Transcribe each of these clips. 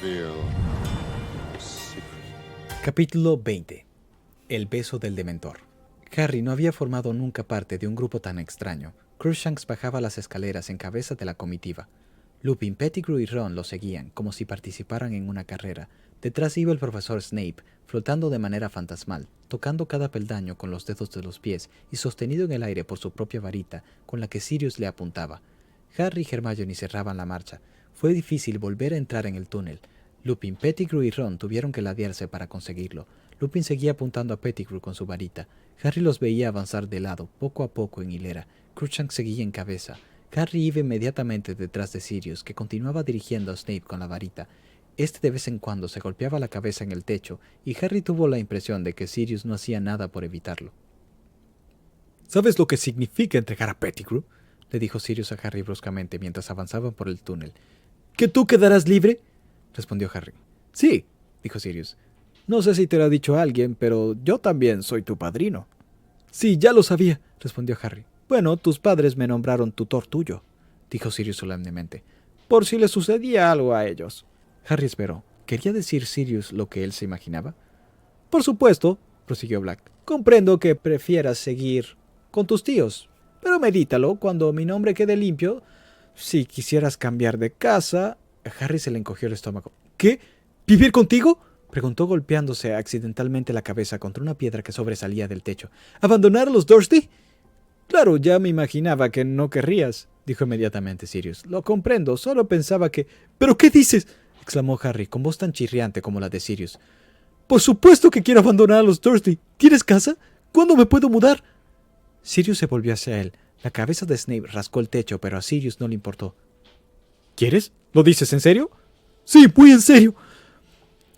reveal your secret. Capítulo 20. El beso del Dementor. Harry no había formado nunca parte de un grupo tan extraño. Crookshanks bajaba las escaleras en cabeza de la comitiva. Lupin, Pettigrew y Ron lo seguían, como si participaran en una carrera. Detrás iba el profesor Snape, flotando de manera fantasmal, tocando cada peldaño con los dedos de los pies y sostenido en el aire por su propia varita, con la que Sirius le apuntaba. Harry y Hermione cerraban la marcha. Fue difícil volver a entrar en el túnel. Lupin, Pettigrew y Ron tuvieron que ladearse para conseguirlo. Lupin seguía apuntando a Pettigrew con su varita. Harry los veía avanzar de lado, poco a poco en hilera. Crookshanks seguía en cabeza. Harry iba inmediatamente detrás de Sirius, que continuaba dirigiendo a Snape con la varita. Este de vez en cuando se golpeaba la cabeza en el techo, y Harry tuvo la impresión de que Sirius no hacía nada por evitarlo. ¿Sabes lo que significa entregar a Pettigrew?, le dijo Sirius a Harry bruscamente mientras avanzaban por el túnel. ¿Que tú quedarás libre?, respondió Harry. Sí, dijo Sirius. No sé si te lo ha dicho alguien, pero yo también soy tu padrino. Sí, ya lo sabía, respondió Harry. Bueno, tus padres me nombraron tutor tuyo, dijo Sirius solemnemente, por si le sucedía algo a ellos. Harry esperó. ¿Quería decir Sirius lo que él se imaginaba? Por supuesto, prosiguió Black. Comprendo que prefieras seguir con tus tíos, pero medítalo cuando mi nombre quede limpio. Si quisieras cambiar de casa... A Harry se le encogió el estómago. ¿Qué? ¿Vivir contigo?, preguntó golpeándose accidentalmente la cabeza contra una piedra que sobresalía del techo. ¿Abandonar a los Dursley? Claro, ya me imaginaba que no querrías, dijo inmediatamente Sirius. Lo comprendo, solo pensaba que... ¿Pero qué dices?, exclamó Harry, con voz tan chirriante como la de Sirius. Por supuesto que quiero abandonar a los Dursley. ¿Tienes casa? ¿Cuándo me puedo mudar? Sirius se volvió hacia él. La cabeza de Snape rascó el techo, pero a Sirius no le importó. ¿Quieres? ¿Lo dices en serio? Sí, muy en serio.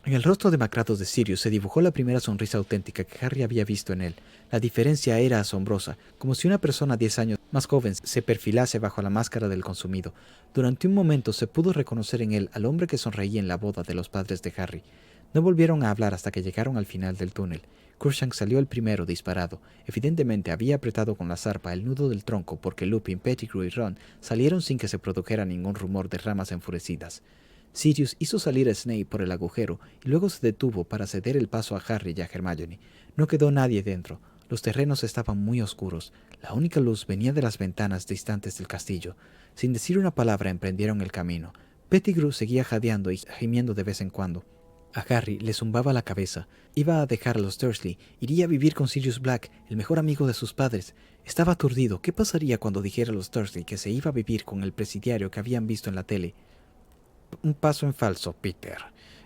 En el rostro demacrado de Sirius se dibujó la primera sonrisa auténtica que Harry había visto en él. La diferencia era asombrosa, como si una persona 10 años más joven se perfilase bajo la máscara del consumido. Durante un momento se pudo reconocer en él al hombre que sonreía en la boda de los padres de Harry. No volvieron a hablar hasta que llegaron al final del túnel. Crookshanks salió el primero disparado. Evidentemente había apretado con la zarpa el nudo del tronco porque Lupin, Pettigrew y Ron salieron sin que se produjera ningún rumor de ramas enfurecidas. Sirius hizo salir a Snape por el agujero y luego se detuvo para ceder el paso a Harry y a Hermione. No quedó nadie dentro. Los terrenos estaban muy oscuros. La única luz venía de las ventanas distantes del castillo. Sin decir una palabra emprendieron el camino. Pettigrew seguía jadeando y gimiendo de vez en cuando. A Harry le zumbaba la cabeza. Iba a dejar a los Dursley. Iría a vivir con Sirius Black, el mejor amigo de sus padres. Estaba aturdido. ¿Qué pasaría cuando dijera a los Dursley que se iba a vivir con el presidiario que habían visto en la tele? Un paso en falso, Peter.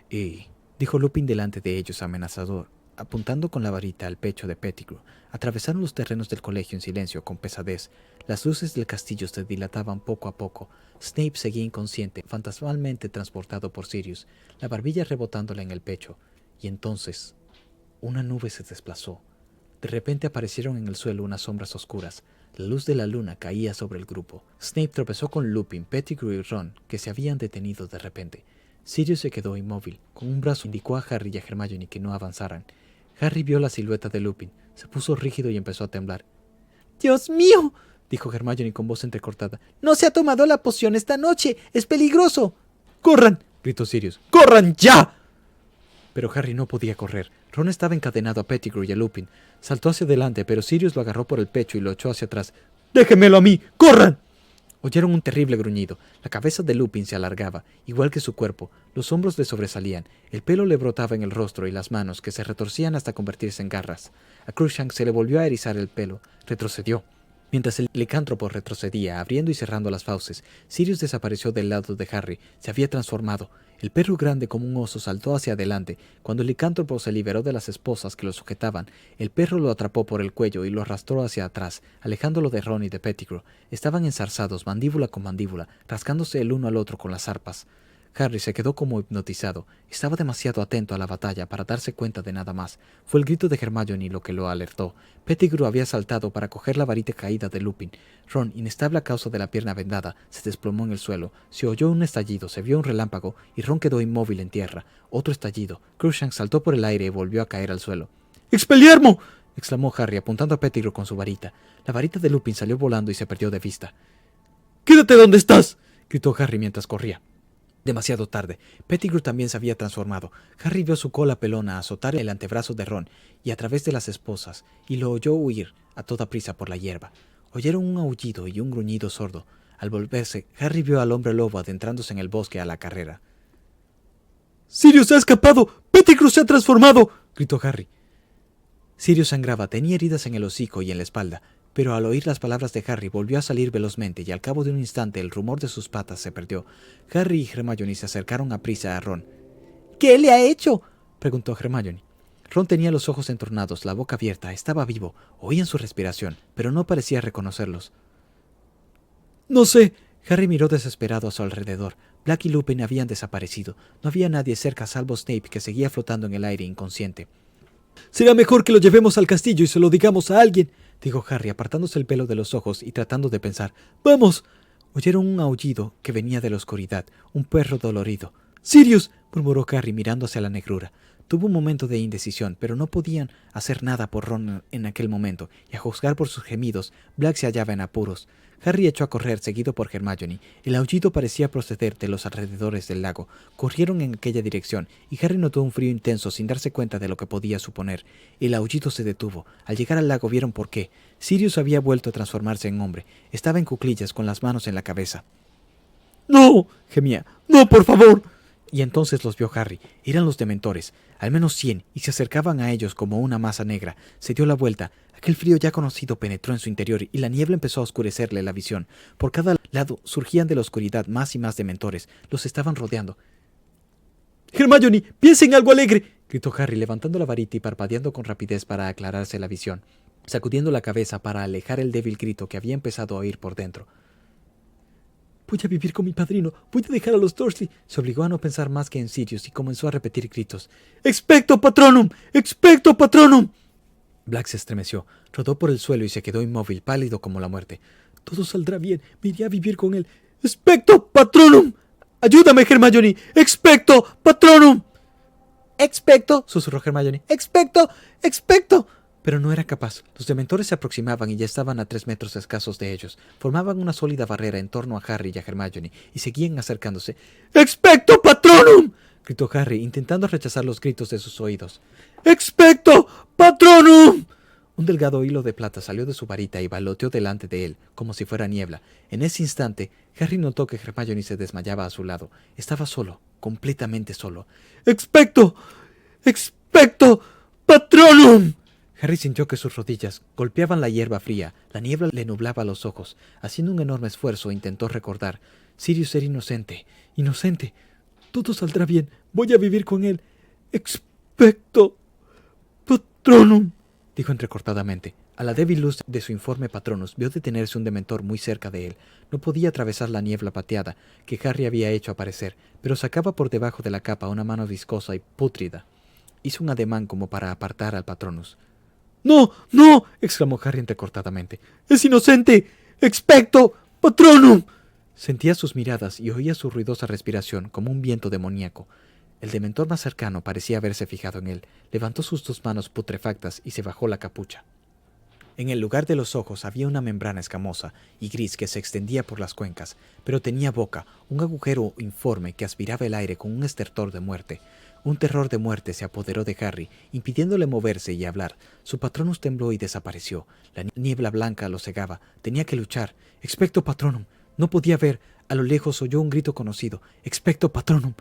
Y... dijo Lupin delante de ellos amenazador, apuntando con la varita al pecho de Pettigrew. Atravesaron los terrenos del colegio en silencio, con pesadez. Las luces del castillo se dilataban poco a poco. Snape seguía inconsciente, fantasmalmente transportado por Sirius, la barbilla rebotándole en el pecho. Y entonces, una nube se desplazó. De repente aparecieron en el suelo unas sombras oscuras. La luz de la luna caía sobre el grupo. Snape tropezó con Lupin, Pettigrew y Ron, que se habían detenido de repente. Sirius se quedó inmóvil. Con un brazo indicó a Harry y a Hermione que no avanzaran. Harry vio la silueta de Lupin. Se puso rígido y empezó a temblar. ¡Dios mío!, dijo Hermione con voz entrecortada. ¡No se ha tomado la poción esta noche! ¡Es peligroso! ¡Corran!, gritó Sirius. ¡Corran ya! Pero Harry no podía correr. Ron estaba encadenado a Pettigrew y a Lupin. Saltó hacia adelante, pero Sirius lo agarró por el pecho y lo echó hacia atrás. ¡Déjenmelo a mí! ¡Corran! Oyeron un terrible gruñido. La cabeza de Lupin se alargaba, igual que su cuerpo. Los hombros le sobresalían. El pelo le brotaba en el rostro y las manos, que se retorcían hasta convertirse en garras. A Crookshanks se le volvió a erizar el pelo. Retrocedió. Mientras el licántropo retrocedía, abriendo y cerrando las fauces, Sirius desapareció del lado de Harry. Se había transformado. El perro grande como un oso saltó hacia adelante. Cuando el licántropo se liberó de las esposas que lo sujetaban, el perro lo atrapó por el cuello y lo arrastró hacia atrás, alejándolo de Ron y de Pettigrew. Estaban enzarzados, mandíbula con mandíbula, rascándose el uno al otro con las arpas. Harry se quedó como hipnotizado. Estaba demasiado atento a la batalla para darse cuenta de nada más. Fue el grito de Hermione lo que lo alertó. Pettigrew había saltado para coger la varita caída de Lupin. Ron, inestable a causa de la pierna vendada, se desplomó en el suelo. Se oyó un estallido, se vio un relámpago y Ron quedó inmóvil en tierra. Otro estallido. Crookshanks saltó por el aire y volvió a caer al suelo. ¡Expelliarmus!, exclamó Harry apuntando a Pettigrew con su varita. La varita de Lupin salió volando y se perdió de vista. ¡Quédate donde estás!, gritó Harry mientras corría. Demasiado tarde. Pettigrew también se había transformado. Harry vio su cola pelona azotar el antebrazo de Ron y a través de las esposas, y lo oyó huir a toda prisa por la hierba. Oyeron un aullido y un gruñido sordo. Al volverse, Harry vio al hombre lobo adentrándose en el bosque a la carrera. ¡Sirius ha escapado! ¡Pettigrew se ha transformado!, gritó Harry. Sirius sangraba, tenía heridas en el hocico y en la espalda, pero al oír las palabras de Harry volvió a salir velozmente y al cabo de un instante el rumor de sus patas se perdió. Harry y Hermione se acercaron a prisa a Ron. ¿Qué le ha hecho?, preguntó Hermione. Ron tenía los ojos entornados, la boca abierta, estaba vivo, oían su respiración, pero no parecía reconocerlos. No sé. Harry miró desesperado a su alrededor. Black y Lupin habían desaparecido. No había nadie cerca salvo Snape, que seguía flotando en el aire inconsciente. Será mejor que lo llevemos al castillo y se lo digamos a alguien, dijo Harry, apartándose el pelo de los ojos y tratando de pensar. ¡Vamos! Oyeron un aullido que venía de la oscuridad, un perro dolorido. ¡Sirius!, murmuró Harry mirando hacia la negrura. Tuvo un momento de indecisión, pero no podían hacer nada por Ron en aquel momento, y a juzgar por sus gemidos, Black se hallaba en apuros. Harry echó a correr, seguido por Hermione. El aullido parecía proceder de los alrededores del lago. Corrieron en aquella dirección, y Harry notó un frío intenso sin darse cuenta de lo que podía suponer. El aullido se detuvo. Al llegar al lago vieron por qué. Sirius había vuelto a transformarse en hombre. Estaba en cuclillas, con las manos en la cabeza. ¡No!, gemía. ¡No, por favor! Y entonces los vio Harry. Eran los dementores, al menos 100, y se acercaban a ellos como una masa negra. Se dio la vuelta. Aquel frío ya conocido penetró en su interior y la niebla empezó a oscurecerle la visión. Por cada lado surgían de la oscuridad más y más dementores. Los estaban rodeando. ¡Hermione, piensa en algo alegre!, gritó Harry, levantando la varita y parpadeando con rapidez para aclararse la visión, sacudiendo la cabeza para alejar el débil grito que había empezado a oír por dentro. Voy a vivir con mi padrino. Voy a dejar a los Dursley. Se obligó a no pensar más que en Sirius y comenzó a repetir gritos. ¡Expecto Patronum! ¡Expecto Patronum! Black se estremeció, rodó por el suelo y se quedó inmóvil, pálido como la muerte. Todo saldrá bien. Me iré a vivir con él. ¡Expecto Patronum! ¡Ayúdame, Hermione! ¡Expecto Patronum! ¡Expecto!, susurró Hermione. ¡Expecto! ¡Expecto! Pero no era capaz. Los dementores se aproximaban y ya estaban a 3 metros escasos de ellos. Formaban una sólida barrera en torno a Harry y a Hermione, y seguían acercándose. ¡Expecto Patronum!, gritó Harry, intentando rechazar los gritos de sus oídos. ¡Expecto Patronum! Un delgado hilo de plata salió de su varita y baloteó delante de él, como si fuera niebla. En ese instante, Harry notó que Hermione se desmayaba a su lado. Estaba solo, completamente solo. ¡Expecto! ¡Expecto Patronum! Harry sintió que sus rodillas golpeaban la hierba fría, la niebla le nublaba los ojos. Haciendo un enorme esfuerzo, intentó recordar. Sirius era inocente, inocente. Todo saldrá bien, voy a vivir con él. Expecto Patronum, dijo entrecortadamente. A la débil luz de su informe Patronus vio detenerse un dementor muy cerca de él. No podía atravesar la niebla pateada que Harry había hecho aparecer, pero sacaba por debajo de la capa una mano viscosa y pútrida. Hizo un ademán como para apartar al Patronus. ¡No, no!, exclamó Harry entrecortadamente. ¡Es inocente! ¡Expecto Patronum! Sentía sus miradas y oía su ruidosa respiración como un viento demoníaco. El dementor más cercano parecía haberse fijado en él. Levantó sus 2 manos putrefactas y se bajó la capucha. En el lugar de los ojos había una membrana escamosa y gris que se extendía por las cuencas, pero tenía boca, un agujero informe que aspiraba el aire con un estertor de muerte. Un terror de muerte se apoderó de Harry, impidiéndole moverse y hablar. Su Patronus tembló y desapareció. La niebla blanca lo cegaba. Tenía que luchar. ¡Expecto Patronum! No podía ver. A lo lejos oyó un grito conocido. ¡Expecto Patronum!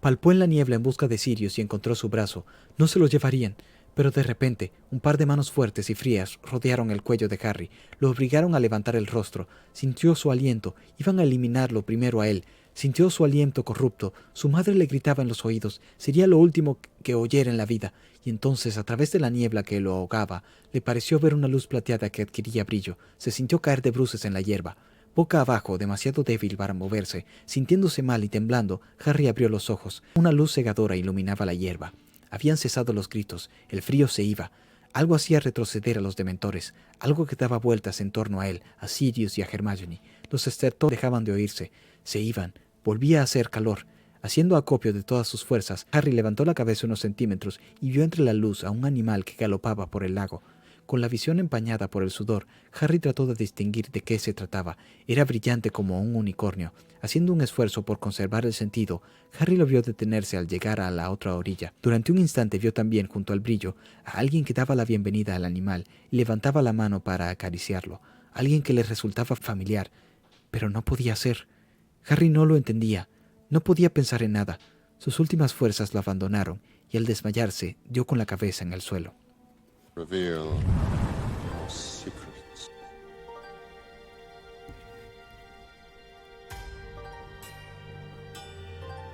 Palpó en la niebla en busca de Sirius y encontró su brazo. No se lo llevarían. Pero de repente, un par de manos fuertes y frías rodearon el cuello de Harry. Lo obligaron a levantar el rostro. Sintió su aliento. Iban a eliminarlo primero a él. Sintió su aliento corrupto. Su madre le gritaba en los oídos. Sería lo último que oyera en la vida. Y entonces, a través de la niebla que lo ahogaba, le pareció ver una luz plateada que adquiría brillo. Se sintió caer de bruces en la hierba. Boca abajo, demasiado débil para moverse, sintiéndose mal y temblando, Harry abrió los ojos. Una luz cegadora iluminaba la hierba. Habían cesado los gritos. El frío se iba. Algo hacía retroceder a los dementores. Algo que daba vueltas en torno a él, a Sirius y a Hermione. Los estertores dejaban de oírse. Se iban. Volvía a hacer calor. Haciendo acopio de todas sus fuerzas, Harry levantó la cabeza unos centímetros y vio entre la luz a un animal que galopaba por el lago. Con la visión empañada por el sudor, Harry trató de distinguir de qué se trataba. Era brillante como un unicornio. Haciendo un esfuerzo por conservar el sentido, Harry lo vio detenerse al llegar a la otra orilla. Durante un instante vio también, junto al brillo, a alguien que daba la bienvenida al animal y levantaba la mano para acariciarlo. Alguien que le resultaba familiar, pero no podía ser. Harry no lo entendía. No podía pensar en nada. Sus últimas fuerzas lo abandonaron y al desmayarse dio con la cabeza en el suelo. Reveal your secret.